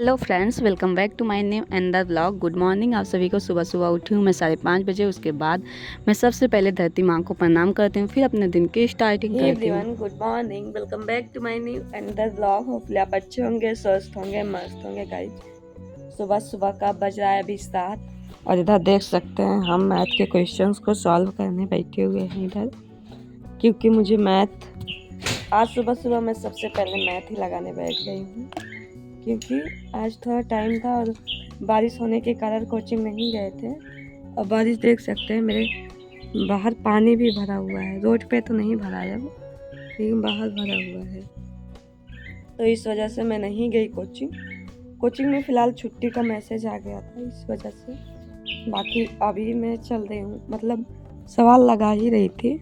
Hello friends, welcome back to my new another vlog. Good morning. आप सभी को सुबह सुबह उठी हूँ मैं 5:30 बजे। उसके बाद मैं सबसे पहले धरती माँ को प्रणाम करती हूँ, फिर अपने दिन की स्टार्टिंग करती हूँ। Everyone, good morning. Welcome back to my new another vlog. Hopefully आप अच्छे होंगे, स्वस्थ होंगे, मस्त होंगे गाइस। सुबह सुबह का बज रहा है अभी 7 और इधर देख सकते हैं हम मैथ के क्वेश्चंस को सॉल्व करने बैठे हुए हैं इधर, क्योंकि मुझे मैथ आज सुबह सुबह मैं सबसे पहले मैथ ही लगाने बैठ गई हूँ, क्योंकि आज थोड़ा टाइम था और बारिश होने के कारण कोचिंग नहीं गए थे। और बारिश देख सकते हैं मेरे बाहर पानी भी भरा हुआ है। रोड पे तो नहीं भरा है लेकिन बाहर भरा हुआ है, तो इस वजह से मैं नहीं गई कोचिंग में फ़िलहाल छुट्टी का मैसेज आ गया था, इस वजह से। बाकी अभी मैं चल रही हूँ, मतलब सवाल लगा ही रही थी।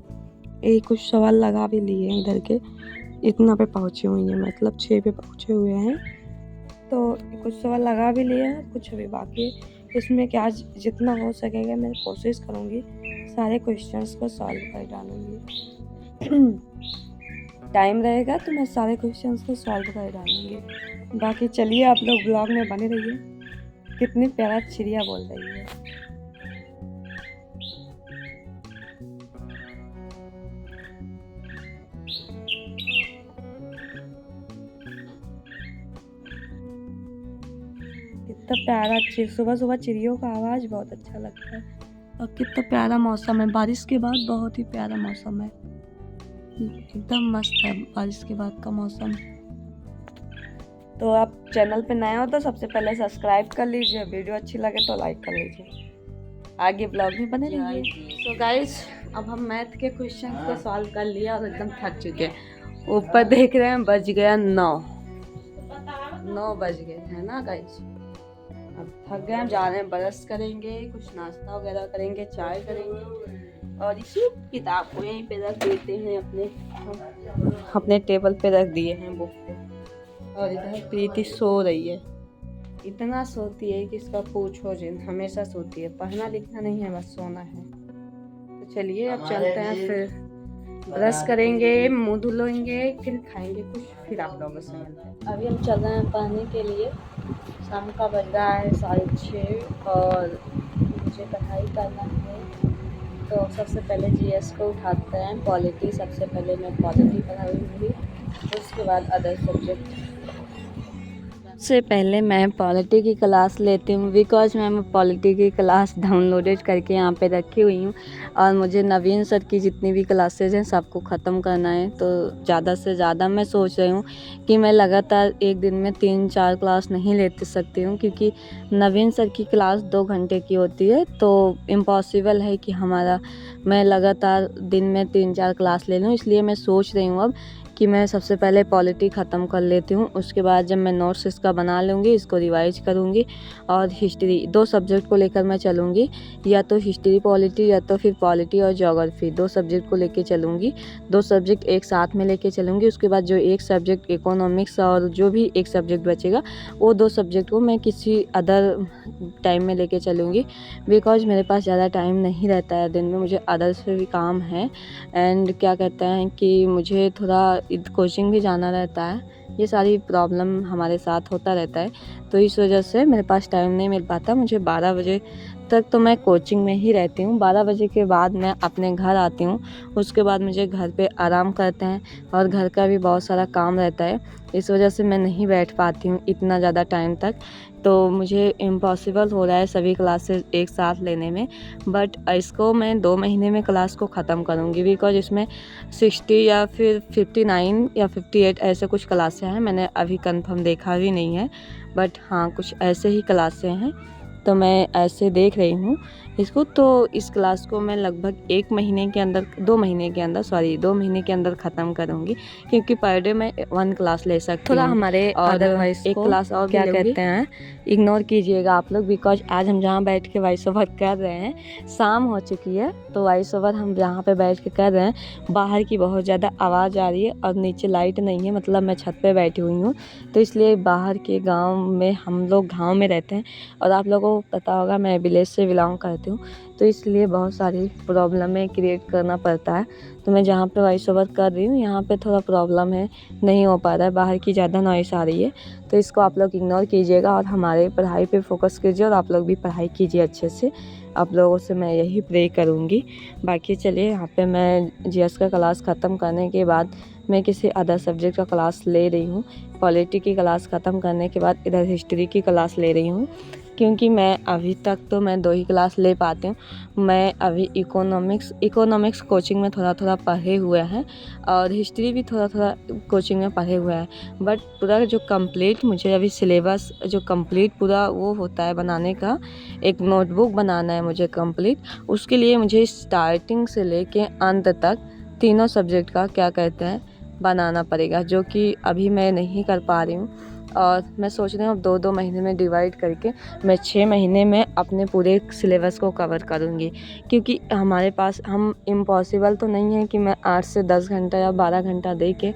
कुछ सवाल लगा भी लिए हैं इधर के, इतना पे पहुँची हुई हैं, मतलब 6 पे पहुँचे हुए हैं। तो कुछ सवाल लगा भी लिए हैं, कुछ अभी बाकी। इसमें क्या आज जितना हो सकेगा मैं कोशिश करूँगी सारे क्वेश्चंस को सॉल्व कर डालूँगी। टाइम रहेगा तो मैं सारे क्वेश्चंस को सॉल्व कर डालूँगी। बाकी चलिए आप लोग ब्लॉग में बने रहिए। कितनी प्यारा चिड़िया बोल रही है। कितना प्यारा सुबह सुबह चिड़ियों का आवाज़ बहुत अच्छा लगता है। और कितना प्यारा मौसम है, बारिश के बाद बहुत ही प्यारा मौसम है, एकदम मस्त है बारिश के बाद का मौसम। तो आप चैनल पे नए हो तो सबसे पहले सब्सक्राइब कर लीजिए, वीडियो अच्छी लगे तो लाइक कर लीजिए, आगे ब्लॉग में बने रहिए। सो गाइस, अब हम मैथ के क्वेश्चन को सॉल्व कर लिया और एकदम थक चुके हैं। ऊपर देख रहे हैं बज गया 9 बज गए हैं ना गाइस। अब थक गए, हम जा रहे हैं, ब्रश करेंगे, कुछ नाश्ता वगैरह करेंगे, चाय करेंगे और इसी किताब को यहीं पे रख देते हैं, अपने टेबल पे रख दिए हैं बुक को। और इधर प्रीति सो रही है, इतना सोती है कि इसका पूछो जिन, हमेशा सोती है। पढ़ना लिखना नहीं है, बस सोना है। तो चलिए अब चलते हैं, फिर ब्रश करेंगे, मुंह धुलेंगे, फिर खाएंगे कुछ, फिर आप लोगों से मिलते हैं। अभी हम चल रहे हैं पढ़ने के लिए। शाम का बज रहा है 6:30 और मुझे पढ़ाई करना है। तो सबसे पहले जीएस को उठाते हैं, पॉलिटी। सबसे पहले मैं पॉलिटी पढ़ाऊँगी, उसके बाद अदर सब्जेक्ट। से पहले मैं पॉलिटी की क्लास लेती हूँ, बिकॉज मैं पॉलिटी की क्लास डाउनलोडेड करके यहाँ पे रखी हुई हूँ और मुझे नवीन सर की जितनी भी क्लासेज हैं सबको ख़त्म करना है। तो ज़्यादा से ज़्यादा मैं सोच रही हूँ कि मैं लगातार एक दिन में 3-4 क्लास नहीं ले सकती हूँ, क्योंकि नवीन सर की क्लास 2 घंटे की होती है, तो इम्पॉसिबल है कि मैं लगातार दिन में 3-4 क्लास ले लूँ। इसलिए मैं सोच रही हूँ अब कि मैं सबसे पहले पॉलिटी ख़त्म कर लेती हूँ, उसके बाद जब मैं नोट्स इसका बना लूँगी, इसको रिवाइज करूँगी और हिस्ट्री, 2 सब्जेक्ट को लेकर मैं चलूँगी, या तो हिस्ट्री पॉलिटी या तो फिर पॉलिटी और ज्योग्राफी, 2 सब्जेक्ट को लेके चलूँगी। 2 सब्जेक्ट एक साथ में लेके चलूँगी। उसके बाद जो एक सब्जेक्ट इकोनॉमिक्स और जो भी एक सब्जेक्ट बचेगा वो 2 सब्जेक्ट को मैं किसी अदर टाइम में लेके चलूँगी, बिकॉज मेरे पास ज़्यादा टाइम नहीं रहता है दिन में, मुझे अदर्स भी काम है। एंड क्या कहते हैं कि मुझे थोड़ा कोचिंग भी जाना रहता है, ये सारी प्रॉब्लम हमारे साथ होता रहता है, तो इस वजह से मेरे पास टाइम नहीं मिल पाता। मुझे 12 बजे तक तो मैं कोचिंग में ही रहती हूँ, 12 बजे के बाद मैं अपने घर आती हूँ। उसके बाद मुझे घर पे आराम करते हैं और घर का भी बहुत सारा काम रहता है, इस वजह से मैं नहीं बैठ पाती हूँ इतना ज़्यादा टाइम तक। तो मुझे इम्पॉसिबल हो रहा है सभी क्लासेस एक साथ लेने में, बट इसको मैं 2 महीने में क्लास को ख़त्म करूँगी, बिकॉज इसमें 60 या फिर 59 या 58 ऐसे कुछ क्लासें हैं। मैंने अभी कंफर्म देखा भी नहीं है, बट हाँ कुछ ऐसे ही क्लासें हैं, तो मैं ऐसे देख रही हूँ इसको। तो इस क्लास को मैं लगभग 2 महीने के अंदर ख़त्म करूँगी, क्योंकि पर डे मैं 1 क्लास ले सकती हूँ। थोड़ा हमारे और अदरवाइज एक क्लास और क्या भी लूँगी। कहते हैं, इग्नोर कीजिएगा आप लोग, बिकॉज आज हम जहाँ बैठ के वॉइस ओवर कर रहे हैं, शाम हो चुकी है, तो वॉइस ओवर हम जहाँ पे बैठ के कर रहे हैं, बाहर की बहुत ज़्यादा आवाज़ आ रही है और नीचे लाइट नहीं है, मतलब मैं छत पे बैठी हुई हूँ, तो इसलिए बाहर के गांव में, हम लोग गांव में रहते हैं और आप लोगों को पता होगा मैं विलेज से बिलोंग करती हूँ, तो इसलिए बहुत सारी प्रॉब्लमें क्रिएट करना पड़ता है। तो मैं जहाँ पे वॉइस ओवर कर रही हूँ यहाँ पे थोड़ा प्रॉब्लम है, नहीं हो पा रहा है, बाहर की ज़्यादा नॉइस आ रही है, तो इसको आप लोग इग्नोर कीजिएगा और हमारे पढ़ाई पे फोकस कीजिए और आप लोग भी पढ़ाई कीजिए अच्छे से। आप लोगों से मैं यही प्रे करूँगी। बाकी चलिए, यहाँ पे मैं जीएस का क्लास ख़त्म करने के बाद मैं किसी अदर सब्जेक्ट का क्लास ले रही हूँ। पॉलिटी की क्लास ख़त्म करने के बाद इधर हिस्ट्री की क्लास ले रही हूँ, क्योंकि मैं अभी तक तो मैं 2 ही क्लास ले पाती हूँ। मैं अभी इकोनॉमिक्स कोचिंग में थोड़ा पढ़े हुए हैं और हिस्ट्री भी थोड़ा कोचिंग में पढ़े हुए हैं, बट पूरा जो कंप्लीट मुझे अभी सिलेबस जो कंप्लीट पूरा वो होता है बनाने का, एक नोटबुक बनाना है मुझे कंप्लीट। उसके लिए मुझे स्टार्टिंग से लेके अंत तक तीनों सब्जेक्ट का क्या कहते हैं बनाना पड़ेगा, जो कि अभी मैं नहीं कर पा रही हूँ। और मैं सोच रही हूँ अब 2-2 महीने में डिवाइड करके मैं 6 महीने में अपने पूरे सिलेबस को कवर करूँगी, क्योंकि हमारे पास हम इम्पॉसिबल तो नहीं है कि मैं 8 से 10 घंटा या 12 घंटा दे के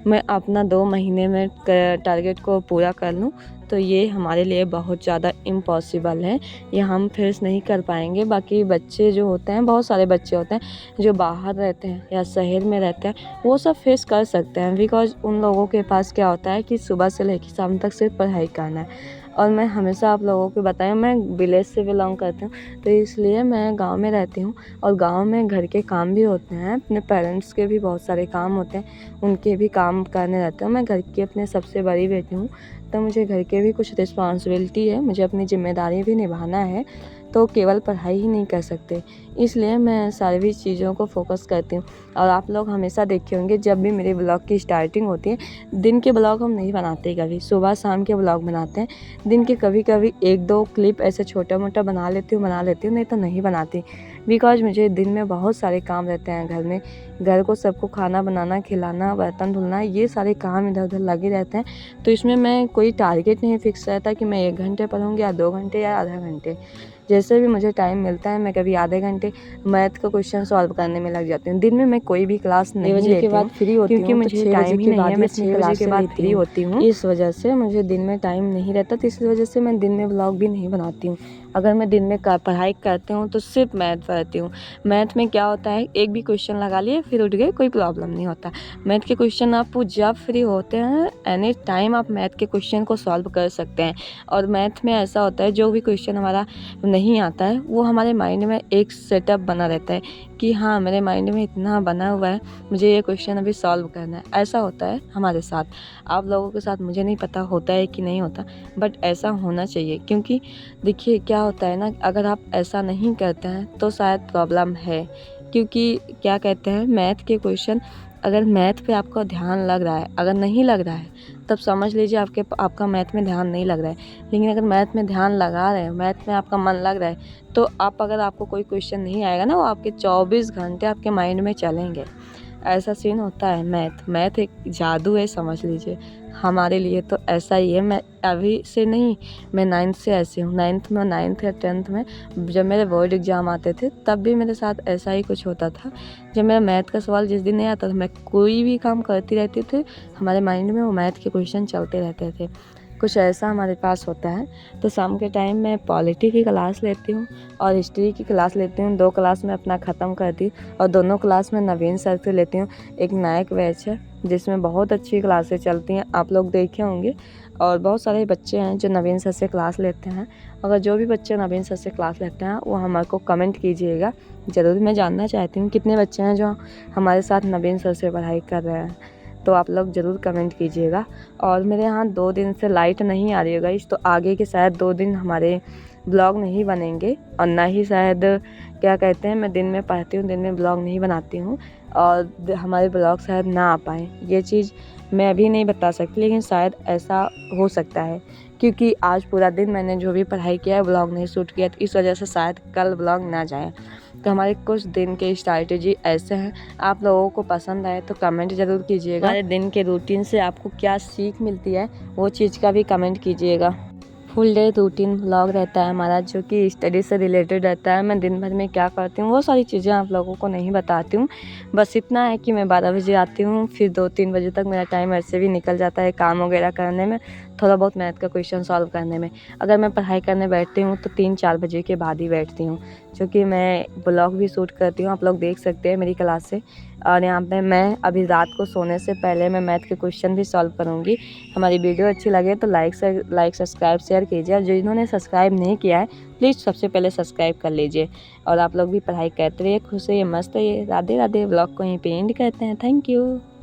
मैं अपना 2 महीने में टारगेट को पूरा कर लूँ। तो ये हमारे लिए बहुत ज़्यादा इम्पॉसिबल है, ये हम फेस नहीं कर पाएंगे। बाकी बच्चे जो होते हैं, बहुत सारे बच्चे होते हैं जो बाहर रहते हैं या शहर में रहते हैं, वो सब फेस कर सकते हैं, बिकॉज उन लोगों के पास क्या होता है कि सुबह से लेकर शाम तक सिर्फ पढ़ाई करना है। और मैं हमेशा आप लोगों को बताया, मैं विलेज से बिलोंग करती हूँ, तो इसलिए मैं गांव में रहती हूँ और गांव में घर के काम भी होते हैं, अपने पेरेंट्स के भी बहुत सारे काम होते हैं, उनके भी काम करने रहते हैं। मैं घर की अपने सबसे बड़ी बेटी हूँ, तो मुझे घर के भी कुछ रिस्पॉन्सिबिलिटी है, मुझे अपनी जिम्मेदारी भी निभाना है, तो केवल पढ़ाई ही नहीं कर सकते, इसलिए मैं सारी भी चीज़ों को फोकस करती हूँ। और आप लोग हमेशा देखे होंगे जब भी मेरे ब्लॉग की स्टार्टिंग होती है, दिन के ब्लॉग हम नहीं बनाते, कभी सुबह शाम के ब्लॉग बनाते हैं। दिन के कभी 1-2 क्लिप ऐसे छोटा मोटा बना लेती हूँ, नहीं तो नहीं बनाती, बिकॉज मुझे दिन में बहुत सारे काम रहते हैं घर में। घर को सबको खाना बनाना, खिलाना, बर्तन धुलना, ये सारे काम इधर उधर लगे रहते हैं। तो इसमें मैं कोई टारगेट नहीं फिक्स रहता कि मैं 1 घंटे पढ़ूँगी या 2 घंटे या आधा घंटे, जैसे भी मुझे टाइम मिलता है। मैं कभी आधे घंटे मैथ का क्वेश्चन सॉल्व करने में लग जाती हूँ। दिन में मैं कोई भी क्लास नहीं लेती हूँ फ्री होती हूँ, क्योंकि मुझे टाइम ही नहीं है, मैं 6 बजे के बाद फ्री होती हूँ। इस वजह से मुझे दिन में टाइम नहीं रहता, तो इस वजह से मैं दिन में ब्लॉग भी नहीं बनाती हूँ। अगर मैं दिन में पढ़ाई करती हूँ तो सिर्फ मैथ पढ़ती हूँ। मैथ में क्या होता है, एक भी क्वेश्चन लगा लिए फिर उठ गए, कोई प्रॉब्लम नहीं होता। मैथ के क्वेश्चन आप जब फ्री होते हैं, एनी टाइम आप मैथ के क्वेश्चन को सॉल्व कर सकते हैं। और मैथ में ऐसा होता है, जो भी क्वेश्चन हमारा नहीं आता है वो हमारे माइंड में एक सेटअप बना रहता है कि हाँ, मेरे माइंड में इतना बना हुआ है, मुझे ये क्वेश्चन अभी सॉल्व करना है। ऐसा होता है हमारे साथ, आप लोगों के साथ मुझे नहीं पता होता है कि नहीं होता, बट ऐसा होना चाहिए। क्योंकि देखिए क्या होता है ना, अगर आप ऐसा नहीं करते हैं तो शायद प्रॉब्लम है। क्योंकि क्या कहते हैं, मैथ के क्वेश्चन, अगर मैथ पे आपका ध्यान लग रहा है, अगर नहीं लग रहा है तब समझ लीजिए आपका मैथ में ध्यान नहीं लग रहा है। लेकिन अगर मैथ में ध्यान लगा रहे हैं, मैथ में आपका मन लग रहा है, तो अगर आपको कोई क्वेश्चन नहीं आएगा ना, वो आपके 24 घंटे आपके माइंड में चलेंगे। ऐसा सीन होता है। मैथ एक जादू है, समझ लीजिए। हमारे लिए तो ऐसा ही है। मैं अभी से नहीं, मैं 9th से ऐसे हूँ। 9th या 10th में जब मेरे बोर्ड एग्ज़ाम आते थे, तब भी मेरे साथ ऐसा ही कुछ होता था। जब मेरा मैथ का सवाल जिस दिन नहीं आता था, मैं कोई भी काम करती रहती थी, हमारे माइंड में वो मैथ के क्वेश्चन चलते रहते थे। कुछ ऐसा हमारे पास होता है। तो शाम के टाइम मैं पॉलिटी की क्लास लेती हूँ और हिस्ट्री की क्लास लेती हूँ। 2 क्लास में अपना ख़त्म करती हूँ और दोनों क्लास में नवीन सर से लेती हूँ। एक नायक बैच है जिसमें बहुत अच्छी क्लासें चलती हैं, आप लोग देखे होंगे। और बहुत सारे बच्चे हैं जो नवीन सर से क्लास लेते हैं। अगर जो भी बच्चे नवीन सर से क्लास लेते हैं वो हमारे को कमेंट कीजिएगा ज़रूर। मैं जानना चाहती हूँ कितने बच्चे हैं जो हमारे साथ नवीन सर से पढ़ाई कर रहे हैं, तो आप लोग ज़रूर कमेंट कीजिएगा। और मेरे यहाँ 2 दिन से लाइट नहीं आ रही है गाइस, तो आगे के शायद 2 दिन हमारे ब्लॉग नहीं बनेंगे। और ना ही शायद क्या कहते हैं, मैं दिन में पढ़ती हूँ, दिन में ब्लॉग नहीं बनाती हूँ और हमारे ब्लॉग शायद ना आ पाएँ। ये चीज़ मैं अभी नहीं बता सकती, लेकिन शायद ऐसा हो सकता है, क्योंकि आज पूरा दिन मैंने जो भी पढ़ाई किया है ब्लॉग नहीं शूट किया, तो इस वजह से शायद कल ब्लॉग ना जाए। तो हमारे कुछ दिन के स्ट्रैटेजी ऐसे हैं। आप लोगों को पसंद आए तो कमेंट ज़रूर कीजिएगा। हमारे दिन के रूटीन से आपको क्या सीख मिलती है, वो चीज़ का भी कमेंट कीजिएगा। फुल डे रूटीन व्लॉग रहता है हमारा, जो कि स्टडी से रिलेटेड रहता है। मैं दिन भर में क्या करती हूँ वो सारी चीज़ें आप लोगों को नहीं बताती हूँ। बस इतना है कि मैं 12 बजे आती हूँ, फिर 2-3 बजे तक मेरा टाइम ऐसे भी निकल जाता है काम वगैरह करने में, थोड़ा बहुत मैथ का क्वेश्चन सॉल्व करने में। अगर मैं पढ़ाई करने बैठती हूँ तो 3-4 बजे के बाद ही बैठती हूँ, क्योंकि मैं ब्लॉग भी शूट करती हूँ, आप लोग देख सकते हैं मेरी क्लास से। और यहाँ पे मैं अभी रात को सोने से पहले मैं मैथ के क्वेश्चन भी सॉल्व करूँगी। हमारी वीडियो अच्छी लगे तो लाइक सब्सक्राइब शेयर कीजिए, और जिन्होंने सब्सक्राइब नहीं किया है प्लीज़ सबसे पहले सब्सक्राइब कर लीजिए। और आप लोग भी पढ़ाई करते रहिए, खुश रहिए, मस्त रहिए। राधे राधे। ब्लॉग को यहीं पे एंड करते हैं। Thank you.